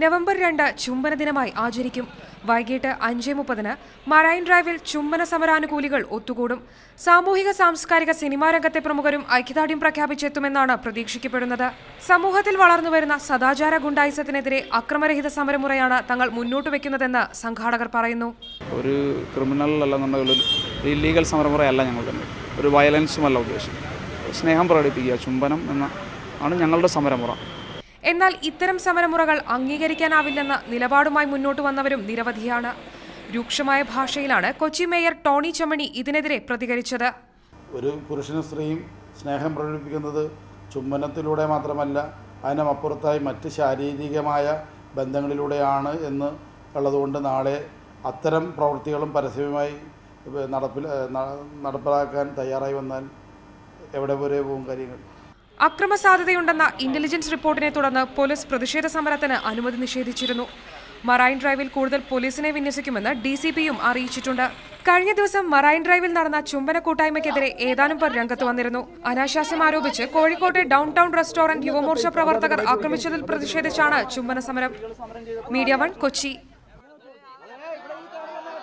November 2 ചുംബന ദിനമായി ആചരിക്കും. വൈകിട്ട് 5:30 മറൈൻ ഡ്രൈവിൽ ചുംബന സമരാനുകൂലികൾ ഒത്തുകൂടും. സാമൂഹിക സാംസ്കാരിക സിനിമാ രംഗത്തെ പ്രമുഖരും ഐക്യദാർഢ്യം പ്രഖ്യാപിച്ചെത്തുമെന്നാണ് പ്രതീക്ഷിക്കപ്പെടുന്നത്. സമൂഹത്തിൽ വളർന്നുവരുന്ന സദാചാര ഗുണ്ടായിസത്തിനെതിരെ അക്രമരഹിത സമരമുറയാണ് തങ്ങൾ മുന്നോട്ട് വെക്കുന്നതെന്ന് സംഘാടകർ പറയുന്നു. ഒരു ക്രിമിനൽ അല്ലെന്നുണ്ടെങ്കിൽ ഒരു ഇല്ലീഗൽ സമരമുറയല്ല ഞങ്ങളുടെ, ഒരു വയലൻസുമല്ല ഉദ്ദേശം. സ്നേഹം പ്രകടിപ്പിക്കുക, ചുംബനം ആണ് ഞങ്ങളുടെ സമരമുറ. എന്നാൽ ഇത്തരം സമരമുറകൾ അംഗീകരിക്കാനാവില്ലെന്ന നിലപാടുമായി മുന്നോട്ട് വന്നവരും നിരവധിയാണ്. രൂക്ഷമായ ഭാഷയിലാണ് കൊച്ചി മേയർ ടോണി ചെമ്മണി ഇതിനെതിരെ പ്രതികരിച്ചത്. ഒരു പുരുഷനും സ്ത്രീയും സ്നേഹം പ്രകടിപ്പിക്കുന്നത് ചുംബനത്തിലൂടെ മാത്രമല്ല, അതിനപ്പുറത്തായി മറ്റ് ശാരീരികമായ ബന്ധങ്ങളിലൂടെയാണ് എന്ന് ഉള്ളതുകൊണ്ട് നാളെ അത്തരം പ്രവൃത്തികളും പരസ്യമായി നടപ്പിലാക്കാൻ തയ്യാറായി വന്നാൽ എവിടെ വരെ പോകും കാര്യങ്ങൾ. അക്രമ സാധ്യതയുണ്ടെന്ന ഇന്റലിജൻസ് റിപ്പോർട്ടിനെ തുടർന്ന് പോലീസ് പ്രതിഷേധ സമരത്തിന് അനുമതി നിഷേധിച്ചിരുന്നു. മറൈൻ ഡ്രൈവിൽ കൂടുതൽ പോലീസിനെ വിന്യസിക്കുമെന്ന് DCPയും അറിയിച്ചിട്ടുണ്ട്. കഴിഞ്ഞ ദിവസം മറൈൻ ഡ്രൈവിൽ നടന്ന ചുംബന കൂട്ടായ്മയ്ക്കെതിരെ ഏതാനും പേർ രംഗത്ത് വന്നിരുന്നു. അനാശാസ്യം ആരോപിച്ച് കോഴിക്കോട്ടെ ഡൗൺ ടൗൺ റെസ്റ്റോറന്റ് യുവമോർച്ച പ്രവർത്തകർ ആക്രമിച്ചതിൽ പ്രതിഷേധിച്ചാണ് ചുംബന സമരം. മീഡിയ 1 കൊച്ചി.